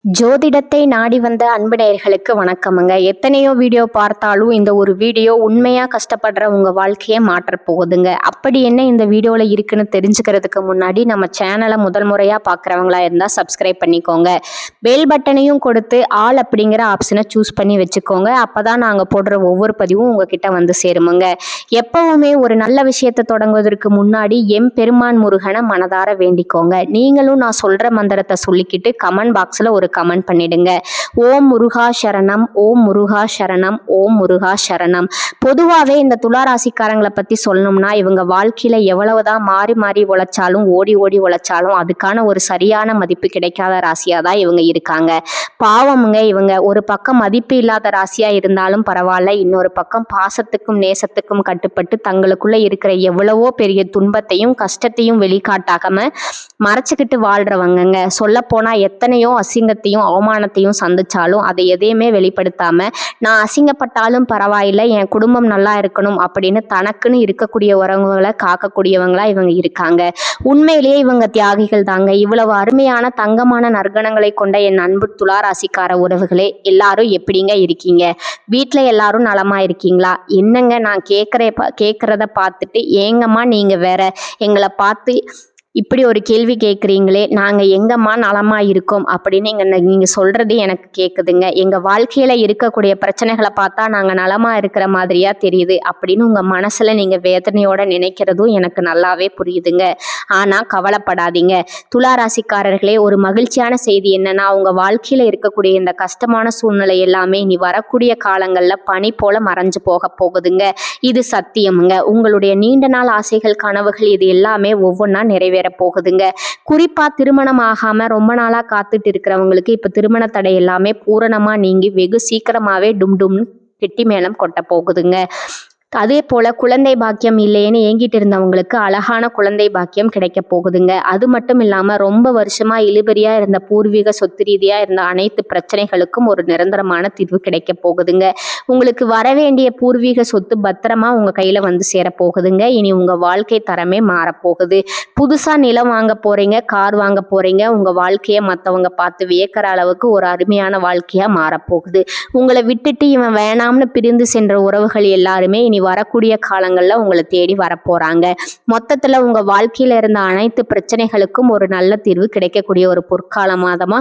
ஜோதிடத்தை நாடி வந்த அன்பு நேயர்களுக்கு வணக்கமுங்க. எத்தனையோ வீடியோ பார்த்தாலும் இந்த ஒரு வீடியோ உண்மையா கஷ்டப்படுற உங்க வாழ்க்கையை மாற்ற போகுதுங்க. அப்படி என்ன இந்த வீடியோல இருக்குன்னு தெரிஞ்சுக்கிறதுக்கு முன்னாடி நம்ம சேனலை முதல் முறையா பார்க்குறவங்களா இருந்தா சப்ஸ்கிரைப் பண்ணிக்கோங்க. பெல் பட்டனையும் கொடுத்து ஆல் அப்படிங்கிற ஆப்ஷனை சூஸ் பண்ணி வச்சுக்கோங்க. அப்பதான் நாங்க போடுற ஒவ்வொரு பதிவும் உங்ககிட்ட வந்து சேருமுங்க. எப்பவுமே ஒரு நல்ல விஷயத்தை தொடங்குவதற்கு முன்னாடி பெருமான் முருகனை மனதார வேண்டிக்கோங்க. நீங்களும் நான் சொல்ற மந்திரத்தை சொல்லிக்கிட்டு கமெண்ட் பாக்ஸ்ல ஒரு கமெண்ட் பண்ணிடுங்க. ஓம் முருகா சரணம், ஓம் முருகா சரணம், ஓம் முருகா சரணம். பொதுவாகவே இந்த துளாராசிக்காரங்களை பத்தி சொல்லணும்னா இவங்க வாழ்க்கையில எவ்வளவுதான் மாறி மாறி உழைச்சாலும் ஓடி ஓடி உழைச்சாலும் அதுக்கான ஒரு சரியான மதிப்பு கிடைக்காத ராசியா தான் இவங்க இருக்காங்க. பாவமுங்க, இவங்க ஒரு பக்கம் மதிப்பு இல்லாத ராசியா இருந்தாலும் பரவாயில்ல, இன்னொரு பக்கம் பாசத்துக்கும் நேசத்துக்கும் கட்டுப்பட்டு தங்களுக்குள்ள இருக்கிற எவ்வளவோ பெரிய துன்பத்தையும் கஷ்டத்தையும் வெளிக்காட்டாகாம மறைச்சுக்கிட்டு வாழ்றவங்கங்க. சொல்ல போனா எத்தனையோ அசிங்கத்தையும் அவமானத்தையும் சந்திச்சாலும் அதை எதையுமே வெளிப்படுத்தாம நான் அசிங்கப்பட்டாலும் பரவாயில்லை, என் குடும்பம் நல்லா இருக்கணும் அப்படின்னு தனக்குன்னு இருக்கக்கூடிய உறவுகளை காக்கக்கூடியவங்களா இவங்க இருக்காங்க. உண்மையிலேயே இவங்க தியாகிகள் தாங்க. இவ்வளவு அருமையான தங்கமான நற்கணங்களை கொண்ட என் அன்பு துளாராசிக்கார உறவுகளே, எல்லாரும் எப்படிங்க இருக்கீங்க? வீட்டுல எல்லாரும் நலமா இருக்கீங்களா? என்னங்க நான் கேட்கறத பார்த்துட்டு ஏங்கம்மா நீங்க வேற எங்களை பார்த்து இப்படி ஒரு கேள்வி கேட்குறீங்களே, நாங்கள் எங்கம்மா நலமா இருக்கோம் அப்படின்னு நீங்கள் சொல்கிறது எனக்கு கேட்குதுங்க. எங்கள் வாழ்க்கையில் இருக்கக்கூடிய பிரச்சனைகளை பார்த்தா நாங்கள் நலமா இருக்கிற மாதிரியா தெரியுது அப்படின்னு உங்கள் மனசில் நீங்கள் வேதனையோட நினைக்கிறதும் எனக்கு நல்லாவே புரியுதுங்க. ஆனால் கவலைப்படாதீங்க துளாராசிக்காரர்களே. ஒரு மகிழ்ச்சியான செய்தி என்னன்னா, உங்கள் வாழ்க்கையில் இருக்கக்கூடிய இந்த கஷ்டமான சூழ்நிலை எல்லாமே இனி வரக்கூடிய காலங்களில் பனி போல மறைஞ்சு போக போகுதுங்க. இது சத்தியமுங்க. உங்களுடைய நீண்ட நாள் ஆசைகள், கனவுகள் இது எல்லாமே ஒவ்வொன்றா நிறைவேற போகுதுங்க. குறிப்பா திருமணம் ஆகாம ரொம்ப நாளா காத்துட்டு இருக்கிறவங்களுக்கு இப்ப திருமண தடை எல்லாமே பூரணமா நீங்கி வெகு சீக்கிரமாவே டும் கெட்டி மேளம் கொட்ட போகுதுங்க. அதே போல குழந்தை பாக்கியம் இல்லைன்னு ஏங்கிட்டு இருந்தவங்களுக்கு அழகான குழந்தை பாக்கியம் கிடைக்க போகுதுங்க. அது மட்டும் இல்லாம ரொம்ப வருஷமா இழுபறியா இருந்த பூர்வீக சொத்து ரீதியா இருந்த அனைத்து பிரச்சனைகளுக்கும் ஒரு நிரந்தரமான தீர்வு கிடைக்க போகுதுங்க. உங்களுக்கு வரவேண்டிய பூர்வீக சொத்து பத்திரமா உங்க கையில வந்து சேர போகுதுங்க. இனி உங்க வாழ்க்கை தரமே மாறப்போகுது. புதுசா நிலம் வாங்க போறீங்க, கார் வாங்க போறீங்க. உங்க வாழ்க்கையை மற்றவங்க பார்த்து வியக்கிற அளவுக்கு ஒரு அருமையான வாழ்க்கையா மாறப்போகுது. உங்களை விட்டுட்டு இவன் வேணாம்னு பிரிந்து சென்ற உறவுகள் எல்லாருமே இனி வரக்கூடிய காலங்கள்ல உங்களை தேடி வரப்போறாங்க. மொத்தத்துல உங்க வாழ்க்கையில இருந்த அனைத்து பிரச்சனைகளுக்கும் ஒரு நல்ல தீர்வு கிடைக்கக்கூடிய ஒரு பொற்கால மாதமா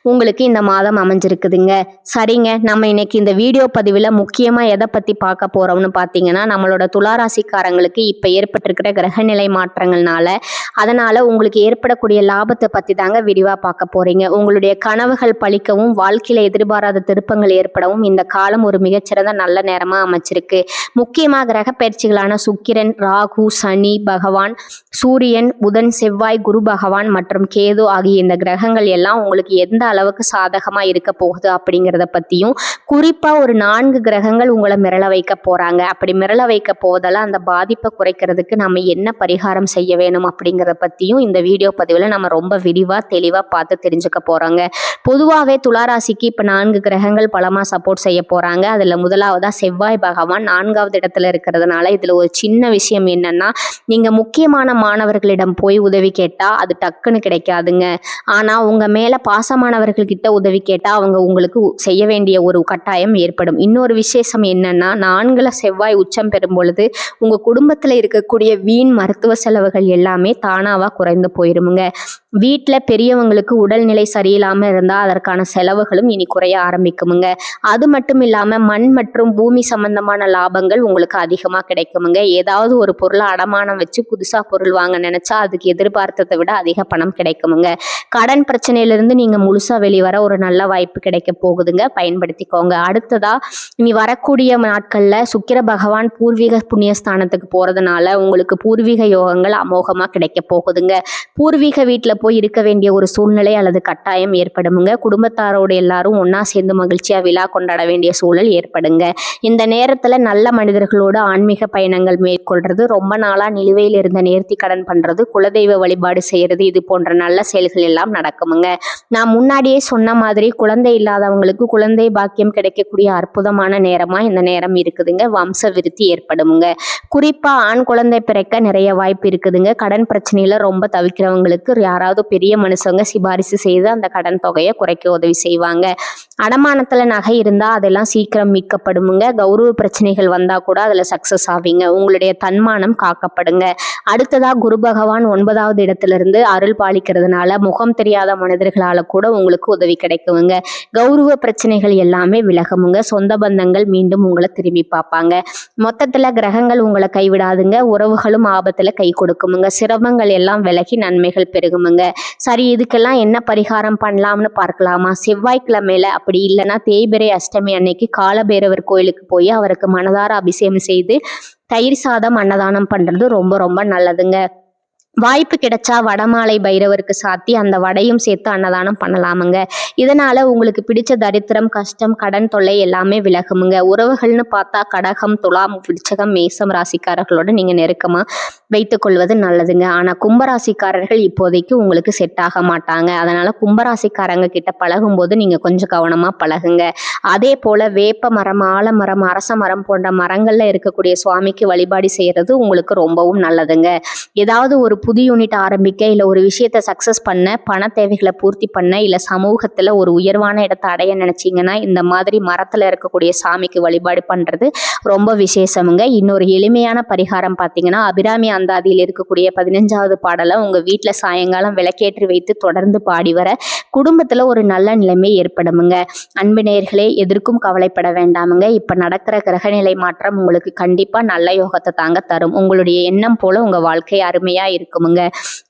உங்களுக்கு இந்த மாதம் அமைஞ்சிருக்குதுங்க. சரிங்க, நம்ம இன்னைக்கு இந்த வீடியோ பதிவில் முக்கியமாக எதை பற்றி பார்க்க போகிறோம்னு பார்த்தீங்கன்னா, நம்மளோட துளாராசிக்காரங்களுக்கு இப்போ ஏற்பட்டிருக்கிற கிரகநிலை மாற்றங்கள்னால அதனால் உங்களுக்கு ஏற்படக்கூடிய லாபத்தை பற்றி தாங்க விரிவாக பார்க்க போகிறீங்க. உங்களுடைய கனவுகள் பலிக்கவும் வாழ்க்கையில் எதிர்பாராத திருப்பங்கள் ஏற்படவும் இந்த காலம் ஒரு மிகச்சிறந்த நல்ல நேரமாக அமைச்சிருக்கு. முக்கியமாக கிரக பயிற்சிகளான சுக்கிரன், ராகு, சனி பகவான், சூரியன், புதன், செவ்வாய், குரு பகவான் மற்றும் கேது ஆகிய இந்த கிரகங்கள் எல்லாம் உங்களுக்கு எந்த அளவுக்கு சாதகமா இருக்க போகுது அப்படிங்கிறத பத்தியும், குறிப்பா ஒரு 4 கிரகங்கள் உங்களை மிரள வைக்க போறாங்க. அப்படி மிரள வைக்க போவதால அந்த பாதிப்பை குறைக்கிறதுக்கு நம்ம என்ன பரிகாரம் செய்ய வேணும் அப்படிங்கிறத பத்தியும் இந்த வீடியோ பதிவுல நம்ம ரொம்ப விரிவா தெளிவா பார்த்து தெரிஞ்சுக்க போறோங்க. பொதுவாகவே துளாராசிக்கு இப்ப 4 கிரகங்கள் பலமா சப்போர்ட் செய்ய போறாங்க. அதுல முதலாவதா செவ்வாய் பகவான் 4வது இடத்துல இருக்கிறதுனால இதுல ஒரு சின்ன விஷயம் என்னன்னா, நீங்க முக்கியமான மாணவர்களிடம் போய் உதவி கேட்டா அது டக்குன்னு கிடைக்காதுங்க. ஆனா உங்க மேல பாசமானவர்கள்கிட்ட உதவி கேட்டா அவங்க உங்களுக்கு செய்ய வேண்டிய ஒரு கட்டாயம் ஏற்படும். இன்னொரு விசேஷம் என்னன்னா, 4ல செவ்வாய் உச்சம் பெறும் பொழுது உங்க குடும்பத்துல இருக்கக்கூடிய வீண் மருத்துவ செலவுகள் எல்லாமே தானாவா குறைந்து போயிருமுங்க. வீட்டில் பெரியவங்களுக்கு உடல்நிலை சரியில்லாமல் இருந்தால் அதற்கான செலவுகளும் இனி குறைய ஆரம்பிக்குமுங்க. அது மட்டும் இல்லாமல் மண் மற்றும் பூமி சம்பந்தமான லாபங்கள் உங்களுக்கு அதிகமாக கிடைக்குமுங்க. ஏதாவது ஒரு பொருளை அடமானம் வச்சு புதுசாக பொருள் வாங்க நினைச்சா அதுக்கு எதிர்பார்த்ததை விட அதிக பணம் கிடைக்குமுங்க. கடன் பிரச்சனையிலிருந்து நீங்கள் முழுசாக வெளிவர ஒரு நல்ல வாய்ப்பு கிடைக்க போகுதுங்க, பயன்படுத்திக்கோங்க. அடுத்ததா இனி வரக்கூடிய நாட்களில் சுக்கிர பகவான் பூர்வீக புண்ணியஸ்தானத்துக்கு போகிறதுனால உங்களுக்கு பூர்வீக யோகங்கள் அமோகமாக கிடைக்க போகுதுங்க. பூர்வீக வீட்டில் போய் இருக்க வேண்டிய ஒரு சூழ்நிலை அல்லது கட்டாயம் ஏற்படுமுங்க. குடும்பத்தாரோடு எல்லாரும் ஒன்னா சேர்ந்து மகிழ்ச்சியா விழா கொண்டாட வேண்டிய சூழல் ஏற்படுங்க. இந்த நேரத்துல நல்ல மனிதர்களோடு ஆன்மீக பயணங்கள் மேற்கொள்றது, ரொம்ப நாளா நிலுவையில் இருந்த நேர்த்தி கடன் பண்றது, குலதெய்வ வழிபாடு செய்யறது, இது போன்ற நல்ல செயல்கள் எல்லாம் நடக்குமுங்க. நான் முன்னாடியே சொன்ன மாதிரி குழந்தை இல்லாதவங்களுக்கு குழந்தை பாக்கியம் கிடைக்கக்கூடிய அற்புதமான நேரமா இந்த நேரம் இருக்குதுங்க. வம்ச விருத்தி ஏற்படுமுங்க. குறிப்பா ஆண் குழந்தை பிறக்க நிறைய வாய்ப்பு இருக்குதுங்க. கடன் பிரச்சனையில ரொம்ப தவிக்கிறவங்களுக்கு யாராவது யாராவது பெரிய மனுஷங்க சிபாரிசு செய்து அந்த கடன் தொகையை குறைக்க உதவி செய்வாங்க. அடமானத்துல நகை இருந்தா அதெல்லாம் சீக்கிரம் மீட்கப்படுமுங்க. கௌரவ பிரச்சனைகள் வந்தா கூட அதுல சக்சஸ் ஆவீங்க. உங்களுடைய தன்மானம் காக்கப்படுங்க. அடுத்ததா குரு பகவான் 9வது இடத்துல இருந்து அருள் பாலிக்கிறதுனால முகம் தெரியாத மனிதர்களால கூட உங்களுக்கு உதவி கிடைக்குங்க. கௌரவ பிரச்சனைகள் எல்லாமே விலகுமுங்க. சொந்த பந்தங்கள் மீண்டும் உங்களை திரும்பி பார்ப்பாங்க. மொத்தத்துல கிரகங்கள் உங்களை கைவிடாதுங்க. உறவுகளும் ஆபத்துல கை கொடுக்குமுங்க. சிரமங்கள் எல்லாம் விலகி நன்மைகள் பெருகுமுங்க. சரி, இதுக்கெல்லாம் என்ன பரிகாரம் பண்ணலாம்னு பார்க்கலாமா? செவ்வாய்க்கிழமையில அப்படி இல்லைன்னா தேய்பிறை அஷ்டமி அன்னைக்கு காலபைரவர் கோயிலுக்கு போய் அவருக்கு மனதார அபிஷேகம் செய்து தயிர் சாதம் அன்னதானம் பண்றது ரொம்ப ரொம்ப நல்லதுங்க. வாய்ப்பு கிடைச்சா வடமாலை பைரவருக்கு சாத்தி அந்த வடையும் சேர்த்து அன்னதானம் பண்ணலாமுங்க. இதனால உங்களுக்கு பிடிச்ச தரித்திரம், கஷ்டம், கடன் தொல்லை எல்லாமே விலகுமுங்க. உறவுகள்னு பார்த்தா கடகம், துலாம், விருச்சகம், மேசம் ராசிக்காரர்களோட நீங்க நெருக்கமா வைத்துக் கொள்வது நல்லதுங்க. ஆனா கும்பராசிக்காரர்கள் இப்போதைக்கு உங்களுக்கு செட் ஆக மாட்டாங்க. அதனால கும்பராசிக்காரங்க கிட்ட பழகும் போது நீங்க கொஞ்சம் கவனமா பழகுங்க. அதே போல வேப்ப மரம், ஆலமரம், அரச மரம் போன்ற மரங்கள்ல இருக்கக்கூடிய சுவாமிக்கு வழிபாடு செய்யறது உங்களுக்கு ரொம்பவும் நல்லதுங்க. ஏதாவது ஒரு புது யூனிட் ஆரம்பிக்க, இல்லை ஒரு விஷயத்தை சக்ஸஸ் பண்ண, பண தேவைகளை பூர்த்தி பண்ண, இல்லை சமூகத்தில் ஒரு உயர்வான இடத்தை அடைய நினைச்சிங்கன்னா இந்த மாதிரி மரத்தில் இருக்கக்கூடிய சாமிக்கு வழிபாடு பண்ணுறது ரொம்ப விசேஷமுங்க. இன்னொரு எளிமையான பரிகாரம் பார்த்தீங்கன்னா, அபிராமி அந்தாதியில் இருக்கக்கூடிய 15வது பாடலை உங்கள் வீட்டில் சாயங்காலம் விளக்கேற்றி வைத்து தொடர்ந்து பாடி வர குடும்பத்தில் ஒரு நல்ல நிலைமை ஏற்படுமுங்க. அன்பு நேயர்களே, எதற்கும் கவலைப்பட வேண்டாமுங்க. இப்போ நடக்கிற கிரகநிலை மாற்றம் உங்களுக்கு கண்டிப்பாக நல்ல யோகத்தை தாங்க தரும். உங்களுடைய எண்ணம் போல உங்கள் வாழ்க்கை அருமையாக இருக்குமுங்க.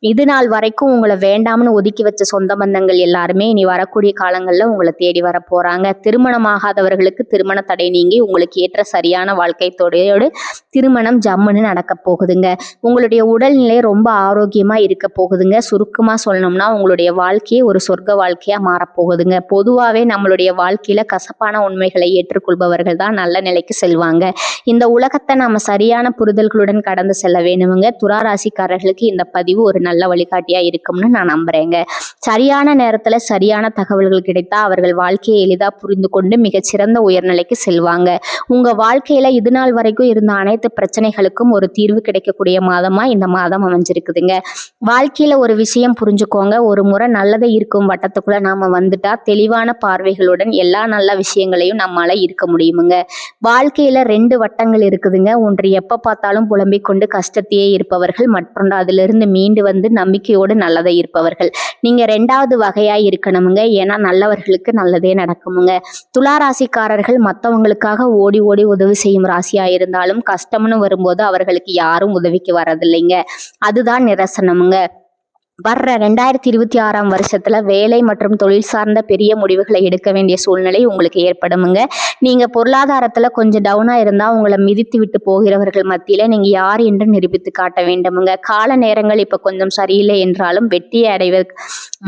இது நாள் வரைக்கும் உங்களை வேண்டாம்னு ஒதுக்கி வச்ச சொந்த பந்தங்கள் எல்லாருமே இனி வரக்கூடிய காலங்களில் உங்களை தேடி வர போறாங்க. திருமணமாகாதவர்களுக்கு திருமண தடை நீங்கி உங்களுக்கு ஏற்ற சரியான வாழ்க்கை துணையோடு திருமணம் ஜம்முன்னு நடக்க போகுதுங்க. உங்களுடைய உடல்நிலை ரொம்ப ஆரோக்கியமா இருக்க போகுதுங்க. சுருக்கமா சொல்லணும்னா உங்களுடைய வாழ்க்கையே ஒரு சொர்க்க வாழ்க்கையா மாறப்போகுதுங்க. பொதுவாகவே நம்மளுடைய வாழ்க்கையில கசப்பான உண்மைகளை ஏற்றுக்கொள்பவர்கள் தான் நல்ல நிலைக்கு செல்வாங்க. இந்த உலகத்தை நாம சரியான புரிதல்களுடன் கடந்து செல்ல வேணுமுங்க. துளாராசிக்காரர்களுக்கு இந்த பதிவு ஒரு நல்ல வழிகாட்டியா இருக்கும்னு நான் நம்புறேங்க. சரியான நேரத்துல சரியான தகவல்கள் கிடைத்தா அவர்கள் வாழ்க்கையை எளிதா புரிந்து கொண்டு மிகச்சிறந்த உயர்நிலைக்கு செல்வாங்க. உங்க வாழ்க்கையில இது நாள் வரைக்கும் இருந்த அனைத்து பிரச்சனைகளுக்கும் ஒரு தீர்வு கிடைக்கக்கூடிய மாதமா இந்த மாதம் அமைஞ்சிருக்குதுங்க. வாழ்க்கையில ஒரு விஷயம் புரிஞ்சுக்கோங்க. ஒரு முறை நல்லதை இருக்கும் வட்டத்துக்குள்ள நாம வந்துட்டா தெளிவான பார்வைகளுடன் எல்லா நல்ல விஷயங்களையும் நம்மளால இருக்க முடியுமுங்க. வாழ்க்கையில 2 வட்டங்கள் இருக்குதுங்க. ஒன்று எப்ப பார்த்தாலும் புலம்பிக் கொண்டு கஷ்டத்தையே இருப்பவர்கள், மற்றொன்று அதிலிருந்து மீண்டு வந்து நம்பிக்கையோடு நல்லதை இருப்பவர்கள். நீங்க 2வது வகையா இருக்கணுமுங்க. ஏன்னா நல்லவர்களுக்கு நல்லதே நடக்குமுங்க. துளாராசிக்காரர்கள் மற்றவங்களுக்காக ஓடி ஓடி உதவி செய்யும் ராசியா இருந்தாலும் கஷ்டம்னு வரும்போது அவர்களுக்கு யாரும் உதவிக்கு வரதில்லைங்க. அதுதான் நிரசனமுங்க. வர்ற 2026ஆம் வருஷத்துல வேலை மற்றும் தொழில் சார்ந்த பெரிய முடிவுகளை எடுக்க வேண்டிய சூழ்நிலை உங்களுக்கு ஏற்படுமுங்க. நீங்க பொருளாதாரத்துல கொஞ்சம் டவுனா இருந்தா உங்களை மிதித்து விட்டு போகிறவர்கள் மத்தியில நீங்க யார் என்று நிரூபித்து காட்ட வேண்டுமுங்க. கால நேரங்கள் இப்ப கொஞ்சம் சரியில்லை என்றாலும்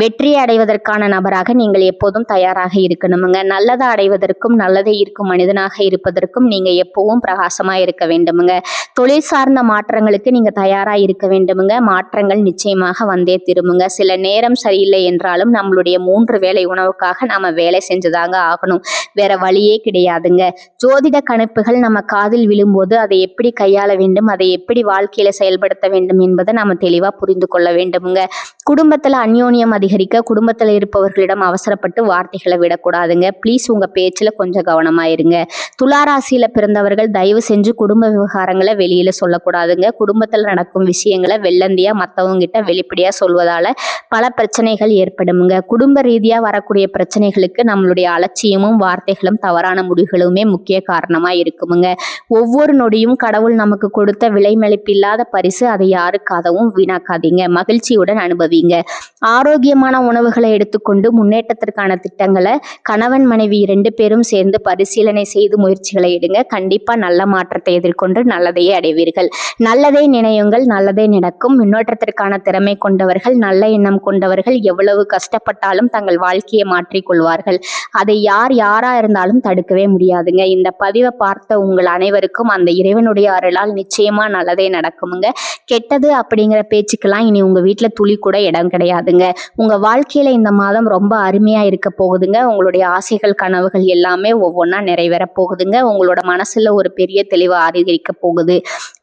வெற்றி அடைவதற்கான நபராக நீங்கள் எப்போதும் தயாராக இருக்கணுமுங்க. நல்லதை அடைவதற்கும் நல்லதை ஈர்க்கும் மனிதனாக இருப்பதற்கும் நீங்க எப்பவும் பிரகாசமா இருக்க வேண்டுமுங்க. தொழில் சார்ந்த மாற்றங்களுக்கு நீங்க தயாரா இருக்க வேண்டுமுங்க. மாற்றங்கள் நிச்சயமாக வந்தே திரும்புங்க. சில நேரம் சரியில்லை என்றாலும் நம்மளுடைய 3 வேளை உணவுக்காக நாம வேலை செஞ்சுதாங்க ஆகணும். வேற வழியே கிடையாதுங்க. ஜோதிட கணிப்புகள் நம்ம காதில் விழும்போது அதை எப்படி கையாள வேண்டும், அதை எப்படி வாழ்க்கையில செயல்படுத்த வேண்டும் என்பதை நாம தெளிவா புரிந்து கொள்ள வேண்டுமுங்க. குடும்பத்துல அந்யோன்யம் அதிகரிக்க குடும்பத்துல இருப்பவர்களிடம் அவசரப்பட்டு வார்த்தைகளை விடக்கூடாதுங்க. ப்ளீஸ் உங்க பேச்சுல கொஞ்சம் கவனமா இருங்க. துளாராசியில பிறந்தவர்கள் தயவு செஞ்சு குடும்ப விவகாரங்களை வெளியில சொல்லக்கூடாதுங்க. குடும்பத்துல நடக்கும் விஷயங்களை வெள்ளந்தியா மற்றவங்க கிட்ட வெளிப்படையா சொல்வதால பல பிரச்சனைகள் ஏற்படுமுங்க. குடும்ப ரீதியா வரக்கூடிய பிரச்சனைகளுக்கு நம்மளுடைய அலட்சியமும் வார்த்தைகளும் தவறான முடிவுகளுமே முக்கிய காரணமா இருக்குமுங்க. ஒவ்வொரு நொடியும் கடவுள் நமக்கு கொடுத்த விலைமதிப்பில்லாத பரிசு. அதை யாருக்காகவும் வீணாக்காதீங்க. மகிழ்ச்சியுடன் அனுபவிங்க. ஆரோக்கியமான உணவுகளை எடுத்துக்கொண்டு முன்னேற்றத்திற்கான திட்டங்களை கணவன் மனைவி 2 பேரும் சேர்ந்து பரிசீலனை செய்து முயற்சிகளை எடுங்க. கண்டிப்பா நல்ல மாற்றத்தை எதிர்கொண்டு நல்லதையே அடைவீர்கள். நல்லதே நினையுங்கள், நல்லதே நடக்கும். முன்னேற்றத்திற்கான திறமை கொண்டவர்கள், நல்ல எண்ணம் கொண்டவர்கள் எவ்வளவு கஷ்டப்பட்டாலும் தங்கள் வாழ்க்கையை மாற்றிக்கொள்வார்கள். அதை யாரா இருந்தாலும் தடுக்கவே முடியாதுங்க. இந்த பதிவை பார்த்த உங்கள் அனைவருக்கும் அந்த இறைவனுடைய அருளால் நிச்சயமா நல்லதே நடக்குமுங்க. கெட்டது அப்படிங்கிற பேச்சுக்கெல்லாம் இனி உங்க வீட்டுல துளி கூட இடம் கிடையாதுங்க. உங்க வாழ்க்கையில இந்த மாதம் ரொம்ப அருமையா இருக்க போகுதுங்க. உங்களுடைய ஆசைகள் கனவுகள் எல்லாமே ஒவ்வொன்றா நிறைவேற போகுதுங்க. உங்களோட மனசுல ஒரு பெரிய தெளிவு அதிகரிக்க போகுது.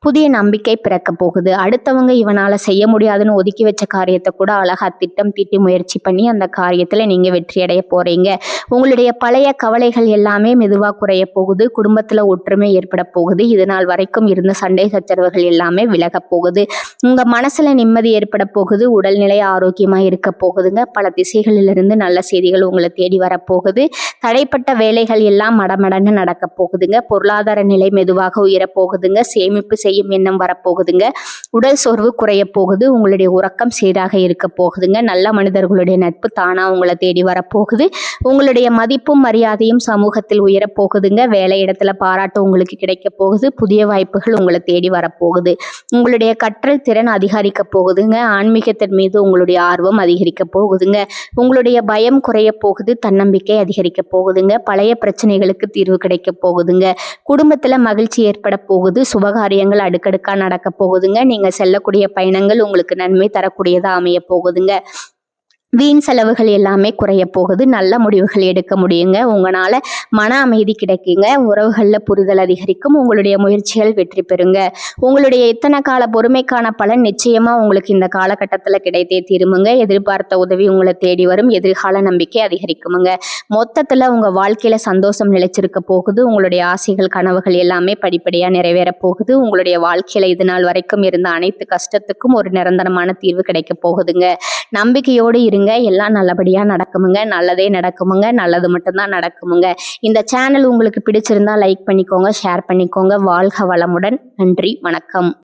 புதிய நம்பிக்கை பிறக்க போகுது. அடுத்தவங்க இவனால செய்ய முடியாதுன்னு ஒதுக்கி வச்ச காரியத்தை கூட அழகா திட்டம் தீட்டி முயற்சி பண்ணி அந்த காரியத்துல நீங்க வெற்றி அடைய போறீங்க. உங்களுடைய பழைய கவலைகள் எல்லாமே மெதுவா குறைய போகுது. குடும்பத்துல ஒற்றுமை ஏற்பட போகுது. இது நாள் வரைக்கும் இருந்த சண்டை சச்சரவுகள் எல்லாமே விலக போகுது. உங்க மனசுல நிம்மதி ஏற்பட போகுது. உடல்நிலை ஆரோக்கியமா இருக்க போகுதுங்க. பல திசைகளிலிருந்து நல்ல செய்திகள் உங்களை தேடி வரப்போகுது. தடைப்பட்ட வேலைகள் எல்லாம் மடமடன்னு நடக்க போகுதுங்க. பொருளாதார நிலை மெதுவாக உயரப் போகுதுங்க. சேமிப்பு செய்யும் எண்ணம் வரப்போகுதுங்க. உடல் சோர்வு குறைய போகுது. உங்களுடைய உறக்கம் சீராக இருக்க போகுதுங்க. நல்ல மனிதர்களுடைய நட்பு தானா உங்களை தேடி வரப்போகுது. உங்களுடைய மதிப்பும் மரியாதையும் சமூகத்தில் உயரப் போகுதுங்க. வேலை இடத்துல பாராட்டு உங்களுக்கு கிடைக்க போகுது. புதிய வாய்ப்புகள் உங்களை தேடி வரப்போகுது. உங்களுடைய கற்றல் திறன் அதிகரிக்க போகுதுங்க. ஆன்மீகத்தின் மீது உங்களுடைய ஆர்வம் அதிகரிக்க போகுதுங்க. உங்களுடைய பயம் குறைய போகுது. தன்னம்பிக்கை அதிகரிக்க போகுதுங்க. பழைய பிரச்சனைகளுக்கு தீர்வு கிடைக்க போகுதுங்க. குடும்பத்துல மகிழ்ச்சி ஏற்பட போகுது. சுபகாரியங்கள் அடுக்கடுக்கா நடக்க போகுதுங்க. நீங்க செல்லக்கூடிய பயணங்கள் உங்களுக்கு நன்மை தரக்கூடியதா அமைய போகுதுங்க. வீண் செலவுகள் எல்லாமே குறைய போகுது. நல்ல முடிவுகள் எடுக்க முடியுங்க. உங்களால மன அமைதி கிடைக்குங்க. உறவுகள்ல புரிதல் அதிகரிக்கும். உங்களுடைய முயற்சிகள் வெற்றி பெறுங்க. உங்களுடைய இத்தனை கால பொறுமைக்கான பலன் நிச்சயமா உங்களுக்கு இந்த காலகட்டத்துல கிடைத்தே தீருமுங்க. எதிர்பார்த்த உதவி உங்களை தேடி வரும். எதிர்கால நம்பிக்கை அதிகரிக்குமுங்க. மொத்தத்துல உங்க வாழ்க்கையில சந்தோஷம் நிலைச்சிருக்க போகுது. உங்களுடைய ஆசைகள் கனவுகள் எல்லாமே படிப்படியா நிறைவேற போகுது. உங்களுடைய வாழ்க்கையில இது நாள் வரைக்கும் இருந்த அனைத்து கஷ்டத்துக்கும் ஒரு நிரந்தரமான தீர்வு கிடைக்க போகுதுங்க. நம்பிக்கையோடு இருங்க. எல்லாம் நல்லபடியா நடக்குமுங்க. நல்லதே நடக்குமுங்க. நல்லது மட்டும்தான் நடக்குமுங்க. இந்த சேனல் உங்களுக்கு பிடிச்சிருந்தா லைக் பண்ணிக்கோங்க, ஷேர் பண்ணிக்கோங்க. வாழ்க வளமுடன். நன்றி, வணக்கம்.